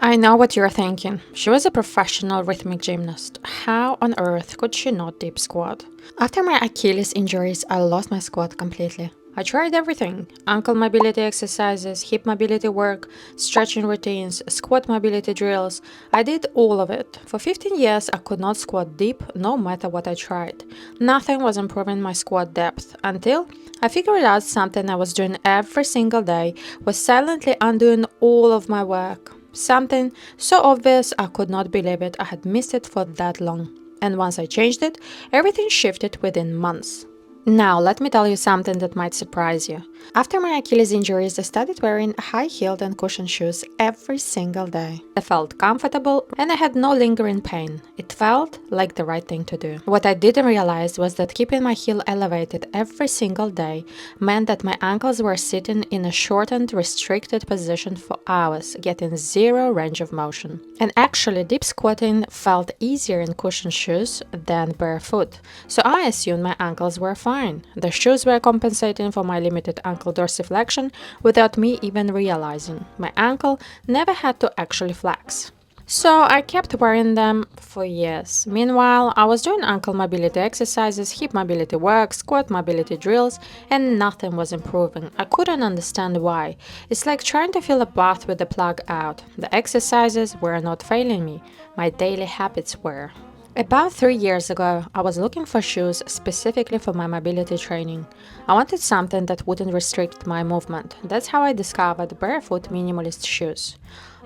I know what you're thinking. She was a professional rhythmic gymnast. How on earth could she not deep squat? After my Achilles injuries, I lost my squat completely. I tried everything: ankle mobility exercises, hip mobility work, stretching routines, squat mobility drills. I did all of it. For 15 years, I could not squat deep no matter what I tried. Nothing was improving my squat depth until I figured out something I was doing every single day was silently undoing all of my work. Something so obvious I could not believe it. I had missed it for that long. And once I changed it, everything shifted within months. Now, let me tell you something that might surprise you. After my Achilles injuries, I started wearing high-heeled and cushioned shoes every single day. I felt comfortable and I had no lingering pain. It felt like the right thing to do. What I didn't realize was that keeping my heel elevated every single day meant that my ankles were sitting in a shortened, restricted position for hours, getting zero range of motion. And actually, deep squatting felt easier in cushioned shoes than barefoot, so I assumed my ankles were fine. The shoes were compensating for my limited ankle dorsiflexion without me even realizing. My ankle never had to actually flex. So I kept wearing them for years. Meanwhile, I was doing ankle mobility exercises, hip mobility work, squat mobility drills, and nothing was improving. I couldn't understand why. It's like trying to fill a bath with the plug out. The exercises were not failing me. My daily habits were. About 3 years ago, I was looking for shoes specifically for my mobility training. I wanted something that wouldn't restrict my movement. That's how I discovered barefoot minimalist shoes.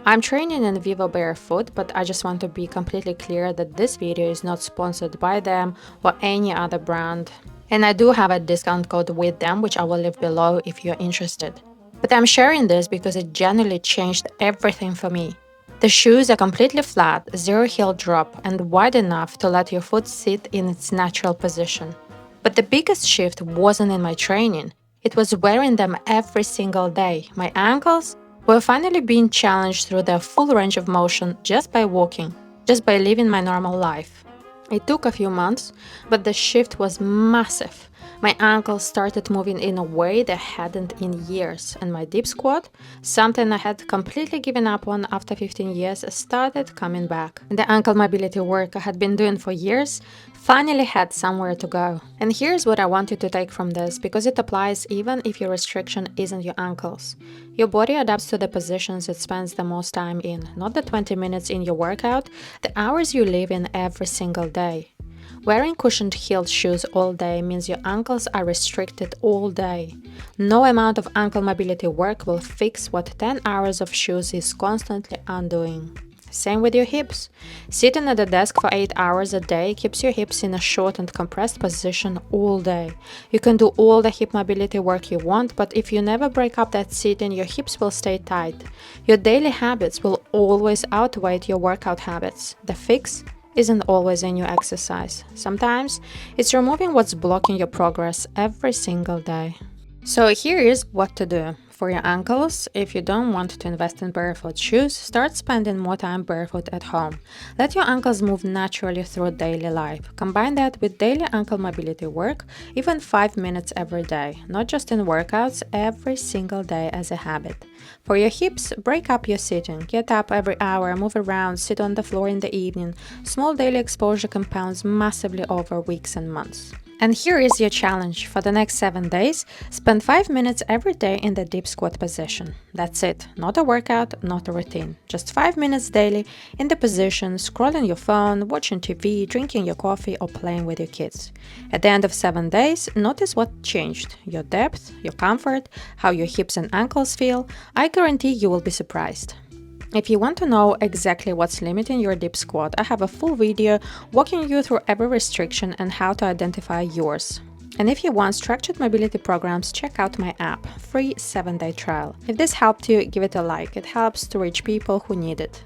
I'm training in Vivo Barefoot, but I just want to be completely clear that this video is not sponsored by them or any other brand. And I do have a discount code with them, which I will leave below if you're interested. But I'm sharing this because it genuinely changed everything for me. The shoes are completely flat, zero heel drop, and wide enough to let your foot sit in its natural position. But the biggest shift wasn't in my training. It was wearing them every single day. My ankles were finally being challenged through their full range of motion just by walking, just by living my normal life. It took a few months, but the shift was massive. My ankles started moving in a way they hadn't in years, and my deep squat, something I had completely given up on after 15 years, started coming back. The ankle mobility work I had been doing for years finally had somewhere to go. And here's what I want you to take from this, because it applies even if your restriction isn't your ankles. Your body adapts to the positions it spends the most time in, not the 20 minutes in your workout, the hours you live in every single day. Wearing cushioned heeled shoes all day means your ankles are restricted all day. No amount of ankle mobility work will fix what 10 hours of shoes is constantly undoing. Same with your hips. Sitting at the desk for 8 hours a day keeps your hips in a short and compressed position all day. You can do all the hip mobility work you want, but if you never break up that sitting, your hips will stay tight. Your daily habits will always outweigh your workout habits. The fix isn't always a new exercise. Sometimes it's removing what's blocking your progress every single day. So here is what to do. For your ankles, if you don't want to invest in barefoot shoes, start spending more time barefoot at home. Let your ankles move naturally through daily life. Combine that with daily ankle mobility work, even 5 minutes every day, not just in workouts, every single day as a habit. For your hips, break up your sitting. Get up every hour, move around, sit on the floor in the evening. Small daily exposure compounds massively over weeks and months. And here is your challenge. For the next 7 days, spend 5 minutes every day in the deep squat position. That's it. Not a workout, not a routine. Just 5 minutes daily in the position, scrolling your phone, watching TV, drinking your coffee, or playing with your kids. At the end of 7 days, notice what changed. Your depth, your comfort, how your hips and ankles feel. I guarantee you will be surprised. If you want to know exactly what's limiting your deep squat, I have a full video walking you through every restriction and how to identify yours. And if you want structured mobility programs, check out my app, free 7-day trial. If this helped you, give it a like. It helps to reach people who need it.